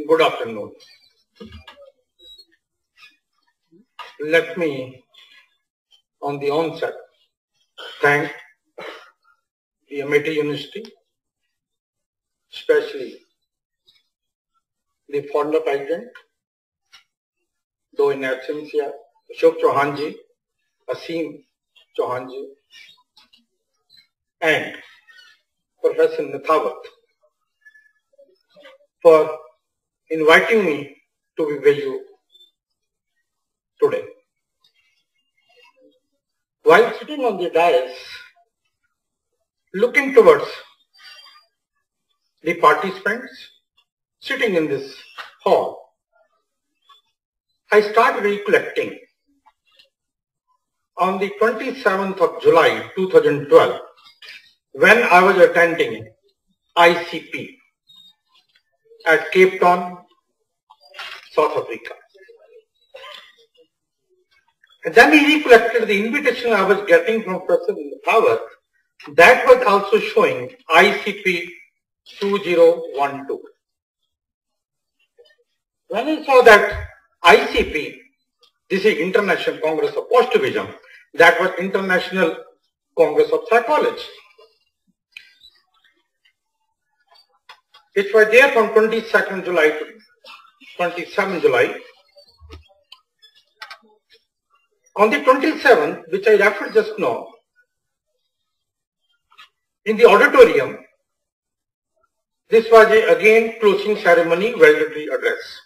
Good afternoon. Let me, on the onset, thank the Amity University, especially the former president, though in absence here, Ashok Chauhan ji, Asim Chauhan ji, and Professor Nathawat for inviting me to be with you today. While sitting on the dais, looking towards the participants sitting in this hall, I started recollecting on the 27th of July 2012 when I was attending ICP at Cape Town, South Africa. And then he recollected the invitation I was getting from Professor Nathawat that was also showing ICP 2012. When I saw that ICP, this is International Congress of Positivism, that was International Congress of Psychology. It was there from 22nd July to 27th July. On the 27th, which I referred just now, in the auditorium, this was again closing ceremony, valedictory address.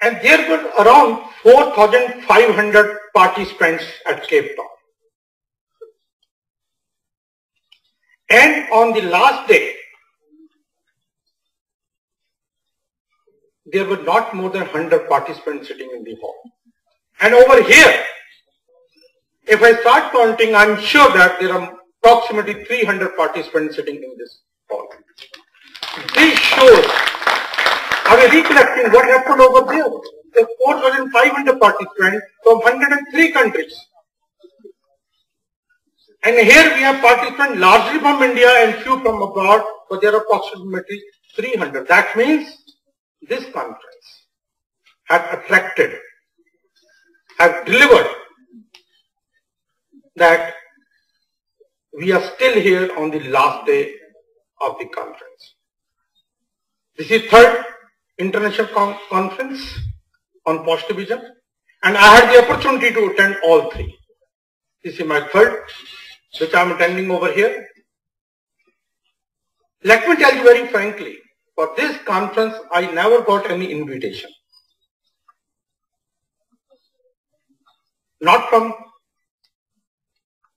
And there were around 4,500 participants at Cape Town. And on the last day, there were not more than 100 participants sitting in the hall. And over here, if I start counting, I'm sure that there are approximately 300 participants sitting in this hall. This shows, I was recollecting what happened over there. There are 4,500 participants from 103 countries. And here we have participants largely from India and few from abroad, but there are approximately 300. That means this conference has attracted, have delivered that we are still here on the last day of the conference. This is third international conference on positivism, and I had the opportunity to attend all three. This is my third, which I am attending over here. Let me tell you very frankly, for this conference, I never got any invitation. Not from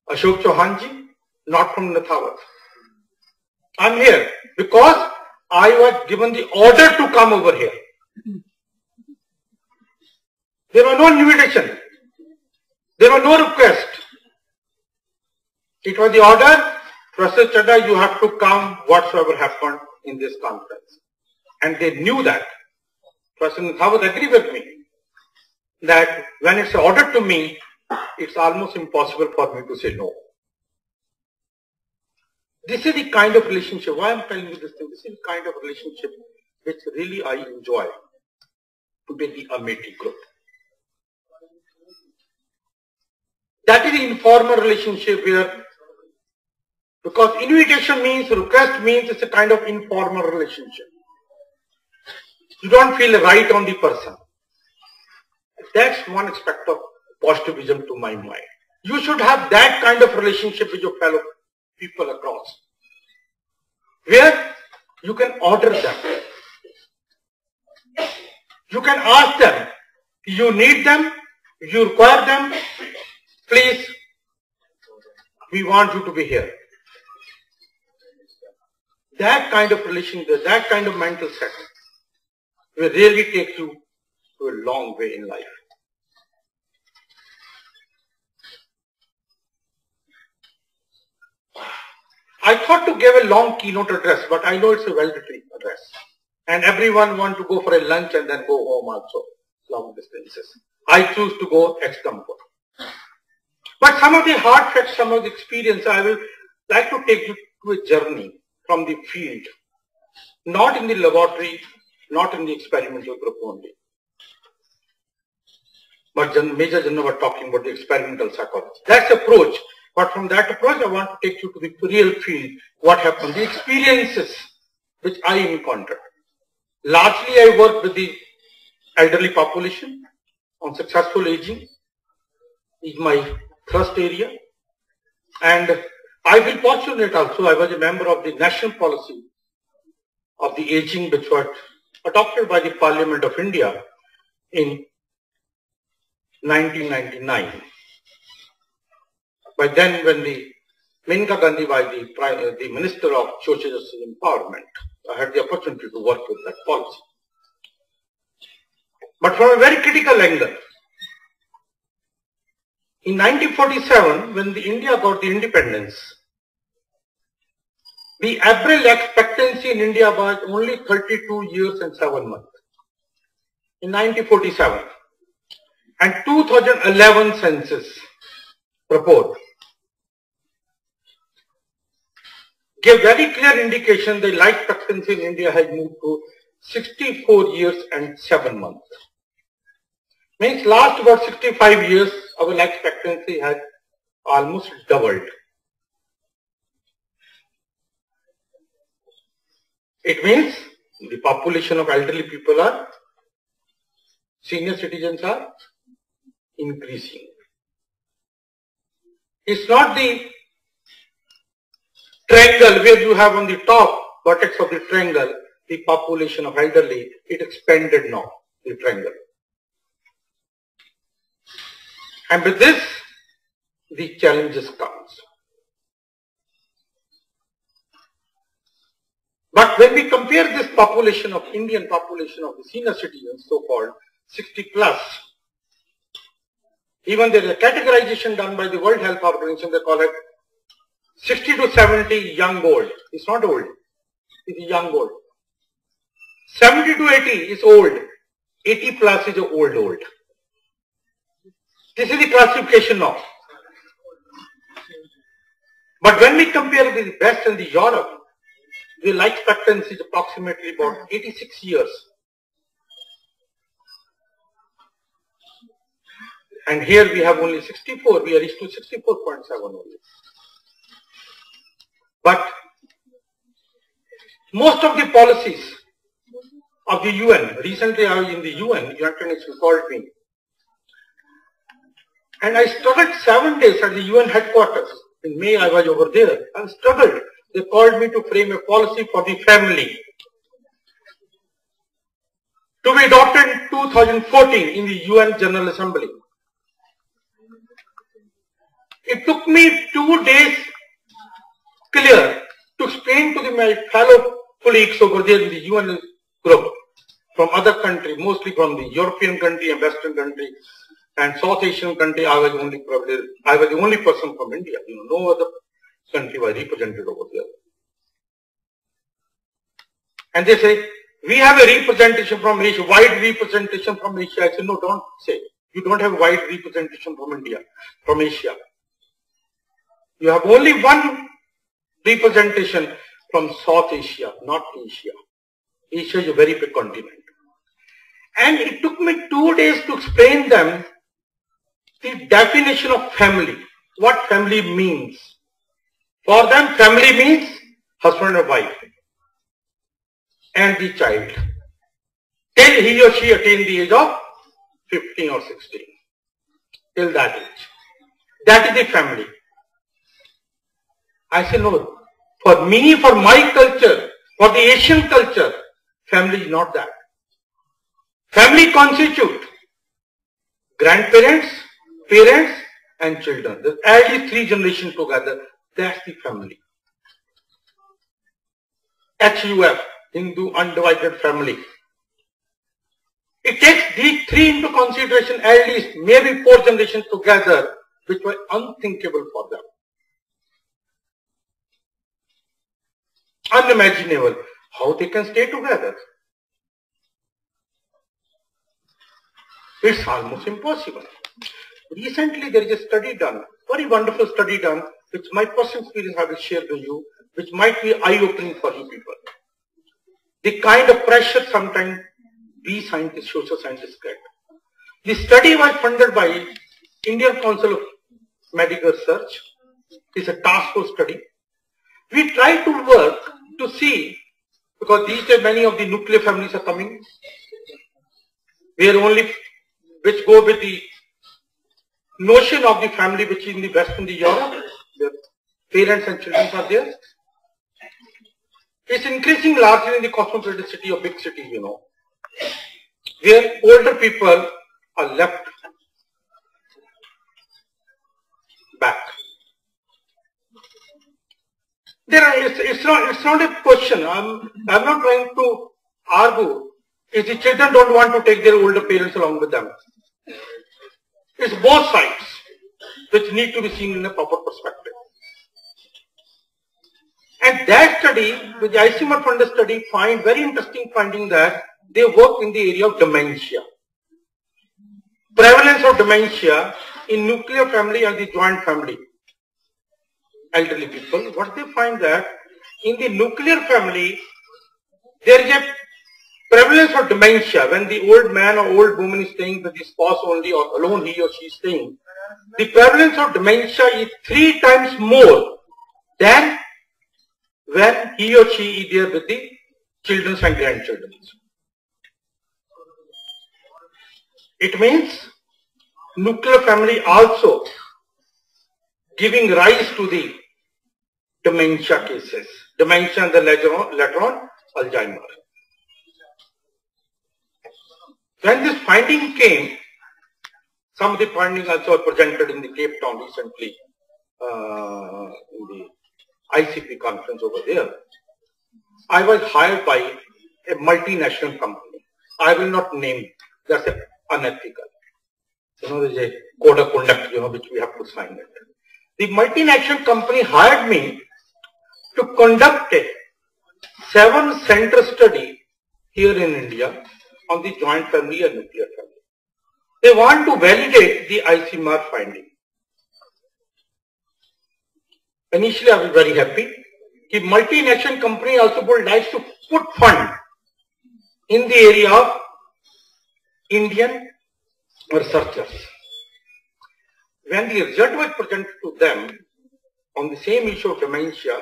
Ashok Chauhan ji, not from Nathawat. I am here because I was given the order to come over here. There was no invitation. There was no request. It was the order, Professor Chadha, you have to come whatsoever happened in this conference. And they knew that. Professor Nathawat agreed with me that when it's ordered to me, it's almost impossible for me to say no. This is the kind of relationship, why I'm telling you this thing, this is the kind of relationship which really I enjoy with the Amity group. That is the informal relationship where, because invitation means, request means it's a kind of informal relationship. You don't feel right on the person. That's one aspect of positivism to my mind. You should have that kind of relationship with your fellow people across, where you can order them. You can ask them, you need them, you require them, please, we want you to be here. That kind of relationship, that kind of mental set will really take you to a long way in life. I thought to give a long keynote address, but I know it's a valedictory address. And everyone wants to go for a lunch and then go home also, long distances. I choose to go ex-tempore. But some of the hard facts, some of the experience, I will like to take you to a journey from the field not in the laboratory, not in the experimental group only. But Major Janna were talking about the experimental psychology. That's the approach. But from that approach, I want to take you to the real field. What happened? The experiences which I encountered. Largely, I work with the elderly population on successful aging. Is my thrust area. And I feel fortunate also. I was a member of the national policy of the aging, which was adopted by the Parliament of India in 1999. By then, when the Maneka Gandhi was the Minister of Social Justice Empowerment, I had the opportunity to work with that policy. But from a very critical angle, in 1947, when the India got the independence, the average expectancy in India was only 32 years and 7 months. In 1947. And 2011 census report gave very clear indication the life expectancy in India has moved to 64 years and 7 months. Means last about 65 years, our life expectancy has almost doubled. It means the population of elderly people are, senior citizens are increasing. It's not the triangle where you have on the top vertex of the triangle the population of elderly. It expanded now, the triangle. And with this, the challenges comes. But when we compare this population of Indian population of the senior citizens, so-called 60 plus, even there is a categorization done by the World Health Organization, they call it 60 to 70 young old. It's not old, it's young old. 70 to 80 is old, 80 plus is old. This is the classification now. But when we compare with the West and the Europe, the life expectancy is approximately about 86 years. And here we have only 64, we are reached to 64.7 only. But most of the policies of the UN, recently I was in the UN, United Nations called me. And I struggled 7 days at the UN headquarters. In May I was over there. I struggled. They called me to frame a policy for the family to be adopted in 2014 in the UN General Assembly. It took me 2 days clear to explain to my fellow colleagues over there in the UN group from other countries, mostly from the European country and Western country and South Asian country. I was the only person from India. No other country was represented over there. And they say, we have a representation from Asia, wide representation from Asia. I said, no, don't say. You don't have wide representation from India, from Asia. You have only one representation from South Asia, not Asia. Asia is a very big continent. And it took me 2 days to explain them the definition of family, what family means. For them, family means husband and wife and the child till he or she attained the age of 15 or 16. Till that age. That is the family. I say no. For me, for my culture, for the Asian culture, family is not that. Family constitute grandparents, parents and children. There's at least 3 generations together. That's the family. HUF, Hindu undivided family. It takes these 3 into consideration, at least maybe 4 generations together, which were unthinkable for them. Unimaginable. How they can stay together? It's almost impossible. Recently there is a study done, very wonderful study done, which my personal experience I will share with you, which might be eye-opening for you people. the kind of pressure sometimes we scientists, social scientists get. The study was funded by Indian Council of Medical Research. It's a task force study. We try to work to see, because these days many of the nuclear families are coming, which go with the notion of the family which is in the West and the Europe, their parents and children are there. It's increasing largely in the cosmopolitan city or big cities, where older people are left back. It's not a question. I'm not trying to argue if the children don't want to take their older parents along with them. It's both sides which need to be seen in a proper perspective. And that study, the ICMR funded study, find very interesting finding that they work in the area of dementia. Prevalence of dementia in nuclear family and the joint family. Elderly people, what they find that in the nuclear family, there is a prevalence of dementia when the old man or old woman is staying with his spouse only or alone he or she is staying. The prevalence of dementia is 3 times more than when he or she is there with the children and grandchildren. It means nuclear family also giving rise to the dementia cases, dementia and the later on Alzheimer. When this finding came, some of the findings also are presented in the Cape Town recently, in the ICP conference over there. I was hired by a multinational company. I will not name it. That's unethical. There's a code of conduct, which we have to sign it. The multinational company hired me to conduct a 7-center study here in India on the joint family and nuclear family. They want to validate the ICMR finding. Initially, I was very happy. The multinational company also would like to put fund in the area of Indian researchers. When the result was presented to them on the same issue of dementia,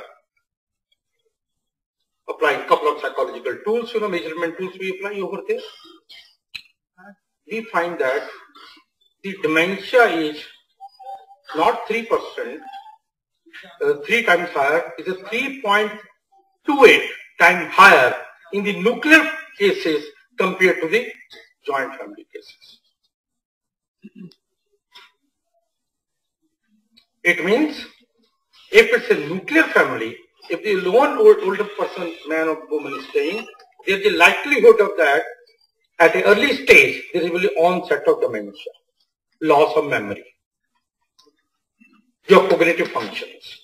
applying a couple of psychological tools, measurement tools we apply over there, we find that the dementia is not 3%, 3 times higher, it is 3.28 times higher in the nuclear cases compared to the joint family cases. It means if it's a nuclear family, if the lone older person, man or woman is staying, there is a likelihood of that at an early stage there will be onset of dementia, loss of memory, your cognitive functions,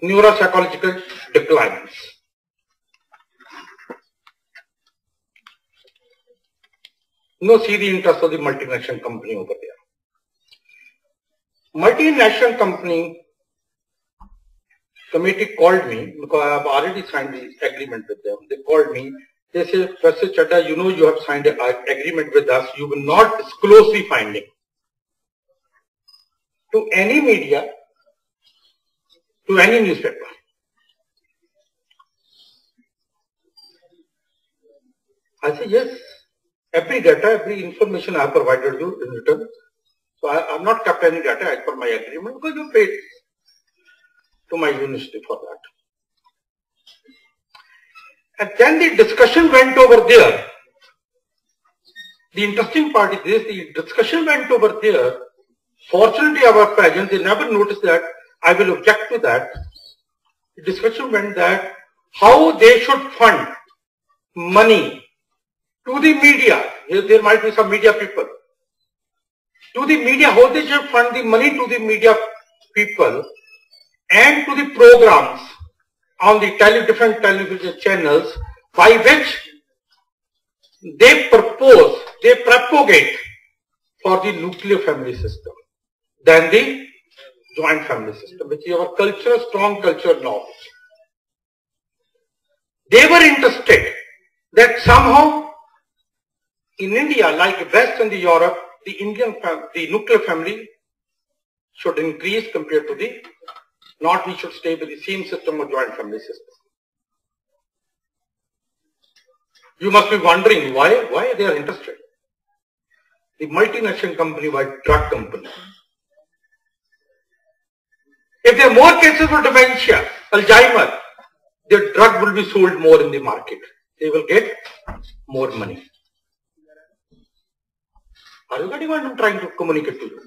neuropsychological declines. See the interest of the multinational company over there. Multinational company committee called me because I have already signed the agreement with them. They called me. They said, Professor Chadha, you have signed an agreement with us. You will not disclose the finding to any media, to any newspaper. I said, yes. Every data, every information I have provided you in return. So I have not kept any data as per my agreement because you paid to my university for that. And then the discussion went over there. The interesting part is this, the discussion went over there. Fortunately, our presence, they never noticed that I will object to that. The discussion went that how they should fund money to the media. There might be some media people. To the media, how they should fund the money to the media people and to the programs on the different television channels by which they propagate for the nuclear family system than the joint family system, which is our culture, strong culture knowledge. They were interested that somehow in India, like West and the Europe, the nuclear family should increase compared to the, not we should stay with the same system of joint family system. You must be wondering why they are interested. The multinational company, why drug company? If there are more cases of dementia, Alzheimer, the drug will be sold more in the market. They will get more money. Are you getting what I am trying to communicate to you?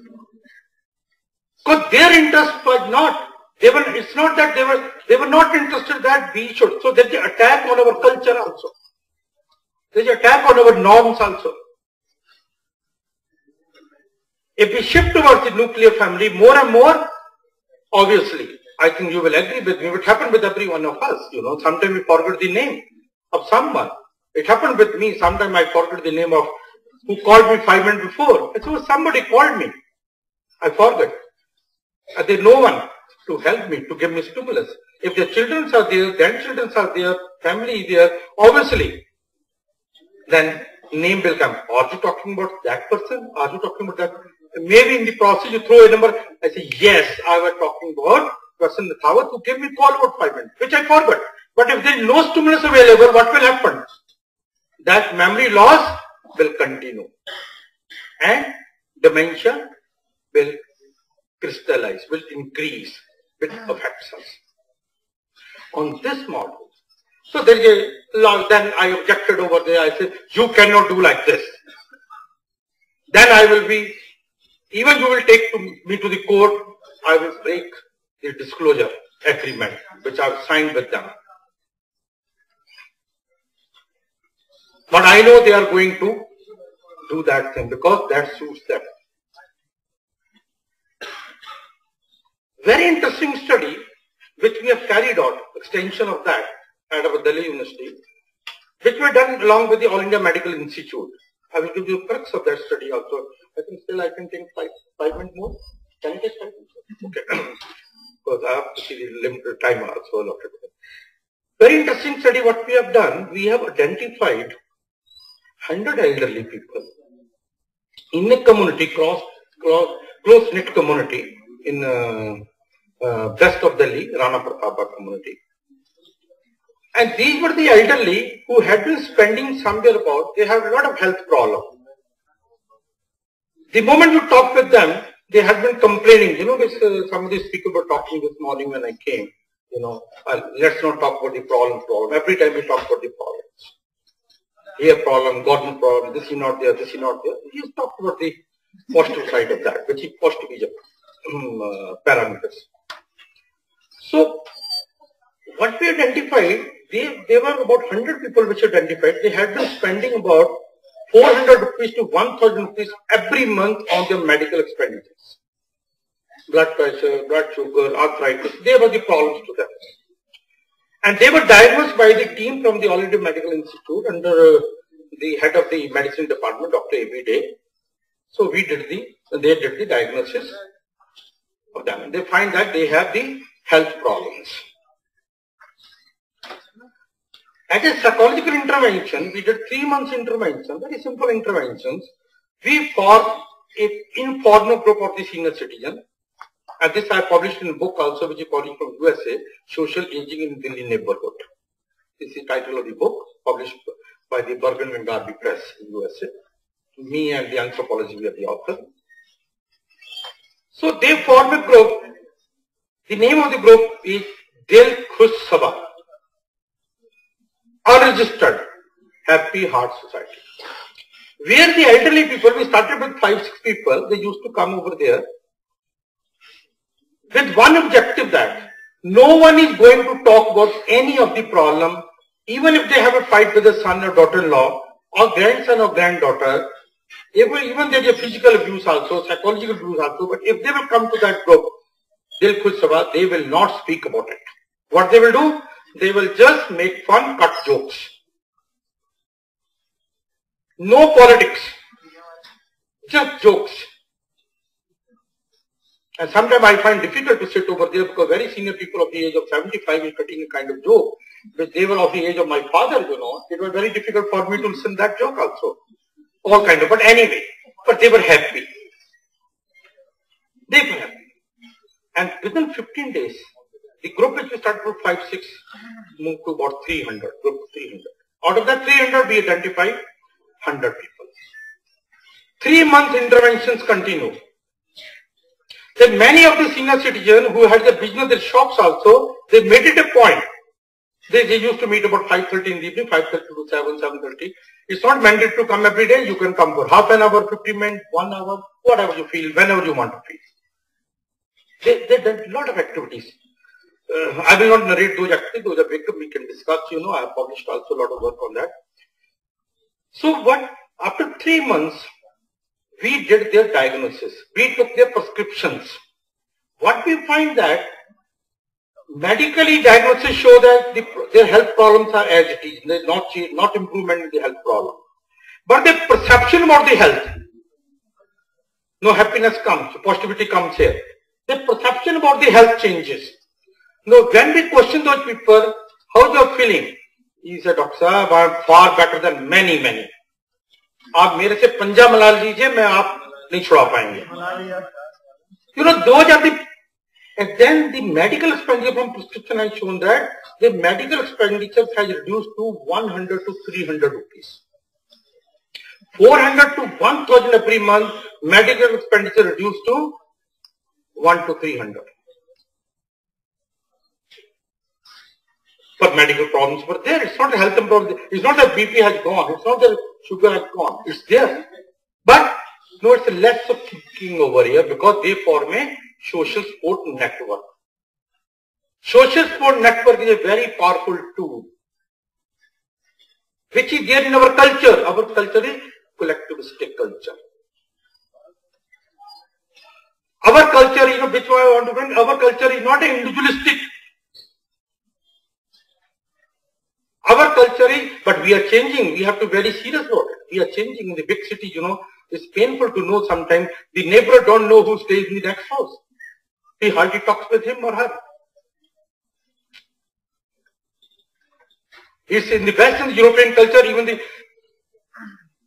Because their interest was not. It's not that they were not interested that we should. So there's an attack on our culture also. There's an attack on our norms also. If we shift towards the nuclear family more and more, obviously, I think you will agree with me, it happened with every one of us, sometimes we forget the name of someone. It happened with me, sometimes I forget the name of who called me 5 minutes before. So somebody called me, I forgot. There's no one to help me, to give me stimulus. If their children are there, grandchildren are there, family is there, obviously, then name will come. Are you talking about that person? Are you talking about that? Maybe in the process you throw a number. I say, yes, I was talking about person Thawat who gave me call about 5 minutes, which I forgot. But if there is no stimulus available, what will happen? That memory loss will continue. And dementia will crystallize, will increase, which affects us. On this model, so there is a law, then I objected over there, I said, you cannot do like this. Then I will be, even you will take me to the court, I will break the disclosure agreement, which I have signed with them. But I know they are going to do that thing because that suits them. Very interesting study, which we have carried out, extension of that at our Delhi University, which were done along with the All India Medical Institute. I will give you crux of that study also. I think still I can take 5 minutes more. Can I take 5 minutes? Okay. Because I have to see the limited time also. Very interesting study what we have done. We have identified 100 elderly people in a community, close-knit community in west of Delhi, Rana Pratapa community. And these were the elderly who had been spending somewhere about, they have a lot of health problems. The moment you talk with them, they had been complaining, some of these people were talking this morning when I came, let's not talk about the problem. Every time we talk about the problems. Here problem, government problem, this is not there, this is not there. He talked about the positive side of that, which is positivism parameters. So, what we identified, they were about 100 people which identified, they had been spending about 400 rupees to 1000 rupees every month on their medical expenditures. Blood pressure, blood sugar, arthritis, they were the problems to them. And they were diagnosed by the team from the All India Medical Institute under the head of the medicine department, Dr. A.B. Day. So they did the diagnosis of them. And they find that they have the health problems. As a psychological intervention, we did 3 months intervention, very simple interventions. We formed an informal group of the senior citizen. And this I published in a book also, which is published from USA, Social Aging in Delhi Neighborhood. This is the title of the book, published by the Bergen and Garvey Press in USA. Me and the anthropology, we are the author. So they formed a group. The name of the group is Dil Khush Sabha. Unregistered Happy Heart Society. Where the elderly people, we started with 5-6 people, they used to come over there with one objective that no one is going to talk about any of the problem, even if they have a fight with a son or daughter-in-law or grandson or granddaughter, even there is a physical abuse also, psychological abuse also, but if they will come to that group, Dil Khush Sabha, they will not speak about it. What they will do? They will just make fun, cut jokes. No politics. Just jokes. And sometimes I find difficult to sit over there because very senior people of the age of 75 is cutting a kind of joke. they were of the age of my father, it was very difficult for me to listen that joke also. All kind of, but anyway, but they were happy. They were happy. And within 15 days, the group which we started with 5, 6 moved to about 300, group 300. Out of that 300, we identified 100 people. 3 months interventions continue. Then many of the senior citizens who had their business, their shops also, they made it a point. They used to meet about 5:30 in the evening, 5:30 to 7, 7:30. It's not mandated to come every day. You can come for half an hour, 50 minutes, 1 hour, whatever you feel, whenever you want to feel. They did a lot of activities. I will not narrate those activities. Those are big. We can discuss, I have published also a lot of work on that. So what, after 3 months, we did their diagnosis. We took their prescriptions. What we find that medically diagnosis show that their health problems are as it is. There is not improvement in the health problem. But the perception about the health, no happiness comes, positivity comes here. The perception about the health changes. Now when we question those people, how they are feeling? He said, Doctor Sahab, I am far better than many. आप मेरे से पंजा मला लीजिए, मैं आप नहीं छुड़ा पाएंगे. Those are the, and then the medical expenditure from prescription has shown that the medical expenditure has reduced to 100 to 300 rupees. 400 to 1000 every month, medical expenditure reduced to 1 to 300. For medical problems were there. It's not a health problem. It's not that BP has gone. It's not that sugar has gone. It's there. But no, it's less of thinking over here because they form a social support network. Social support network is a very powerful tool, which is there in our culture. Our culture is collectivistic culture. Our culture, which I want to bring, our culture is not individualistic. Our culture is, but we are changing. We have to be very serious about it. We are changing in the big cities, It's painful to know sometimes the neighbor don't know who stays in the next house. He hardly talks with him or her. It's in the Western European culture, even the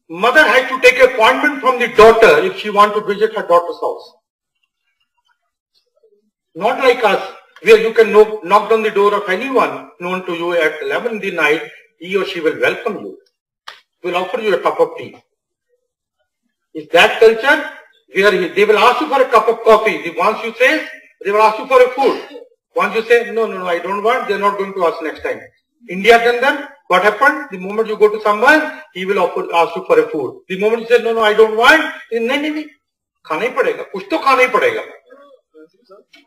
mother has to take an appointment from the daughter if she wants to visit her daughter's house. Not like us, where you can knock on the door of anyone known to you at 11 in the night, he or she will welcome you, will offer you a cup of tea. Is that culture where they will ask you for a cup of coffee? Once you say, they will ask you for a food. Once you say, no, I don't want, they are not going to ask next time. India then, what happened? The moment you go to someone, he will ask you for a food. The moment you say, no, I don't want, no, खाना ही पड़ेगा, कुछ तो खाना ही पड़ेगा.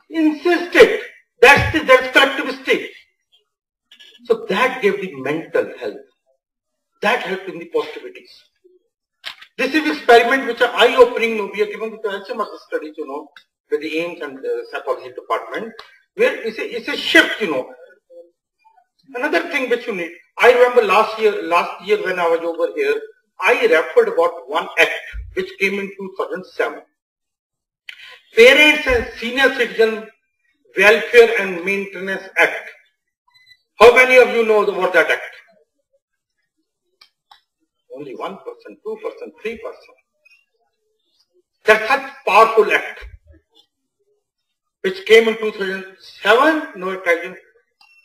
Insist it. That's collectivistic. So that gave the mental health. That helped in the positivities. This is experiment which are eye-opening. We are given the HMS studies, with the AIMS and the psychology department, where it's a shift, Another thing which you need. I remember last year when I was over here, I referred about one act which came in 2007. Parents and Senior Citizen Welfare and Maintenance Act. How many of you know about that act? Only 1%, 2%, 3%. That's such powerful act, which came in 2007. No, it has been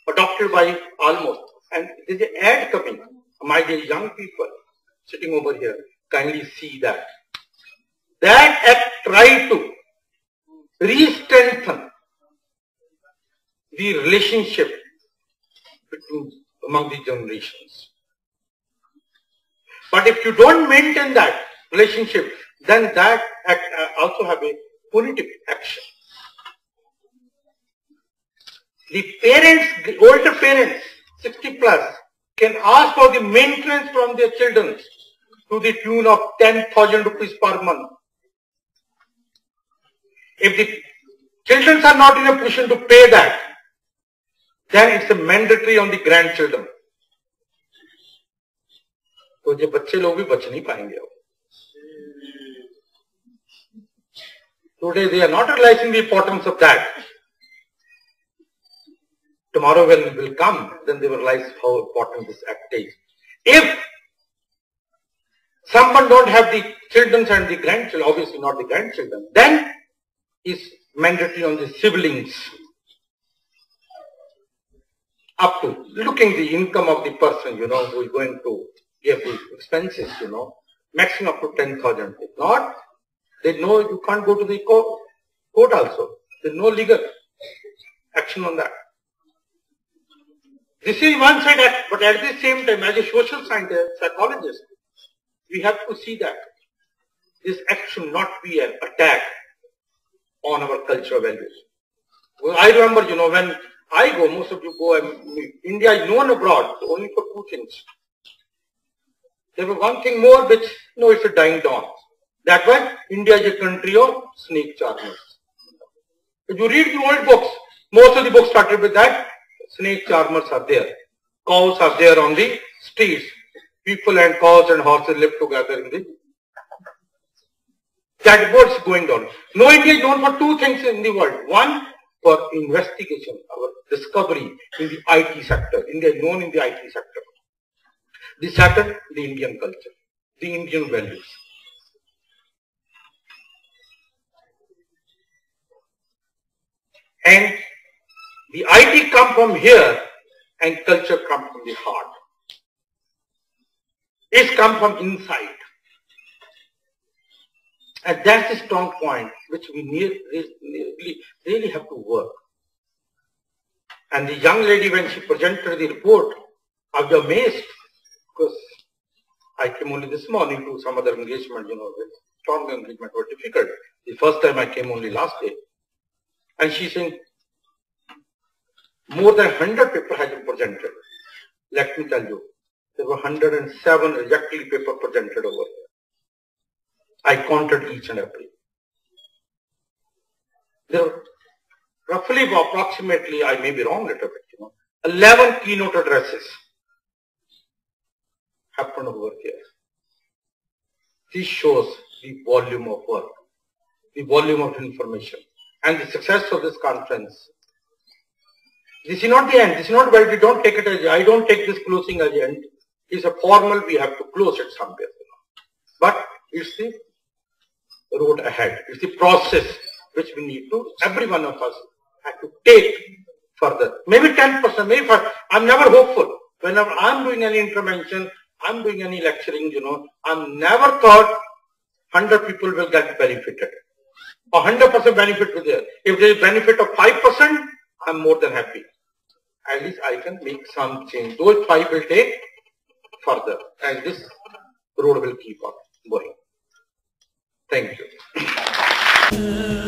adopted by almost. And there's an ad coming. My dear young people sitting over here, kindly see that. That act tried to re-strengthen the relationship among the generations. But if you don't maintain that relationship, then that act also have a punitive action. The parents, the older parents, 60 plus, can ask for the maintenance from their children to the tune of 10,000 rupees per month. If the children are not in a position to pay that, then it's a mandatory on the grandchildren. तो ये बच्चे लोग भी बच नहीं पाएंगे. Today they are not realizing the importance of that. tomorrow when it will come, then they will realize how important this act is. If someone don't have the children and the grandchildren, obviously not the grandchildren, then is mandatory on the siblings up to looking the income of the person, who is going to give the expenses, maximum up to 10,000. If not, they know you can't go to the court also. There's no legal action on that. This is one side act, but at the same time, as a social scientist, psychologist, we have to see that this act should not be an attack on our cultural values. Well, I remember, when I go, most of you go, India is known abroad only for two things. There was one thing more which, it's a dying dawn. That was, India is a country of snake charmers. If you read the old books, most of the books started with that, snake charmers are there. Cows are there on the streets. People and cows and horses live together in the... That word's going on. No, India is known for two things in the world. One, for investigation, our discovery in the IT sector. India is known in the IT sector. The second, the Indian culture, the Indian values. And the IT come from here and culture come from the heart. It's come from inside. And that's a strong point which we really have to work. And the young lady, when she presented the report, I was amazed because I came only this morning to some other engagement, with strong engagement was difficult. The first time I came only last day. And she's saying, more than 100 papers have been presented. Let me tell you, there were 107 exactly papers presented over here. I counted each and every. There were roughly, approximately, I may be wrong a little bit, 11 keynote addresses happened over here. This shows the volume of work, the volume of information, and the success of this conference. This is not the end. This is not where we don't take it as, I don't take this closing as the end. It's a formal, we have to close it somewhere. But it's the road ahead. It's the process which we need to, every one of us have to take further. Maybe 10%, maybe 5%. I'm never hopeful. Whenever I'm doing any intervention, I'm doing any lecturing, I'm never thought 100 people will get benefited. Or 100% benefit will there. If there is benefit of 5%, I'm more than happy. At least I can make some change. Those 5 will take further. And this road will keep on going. Thank you.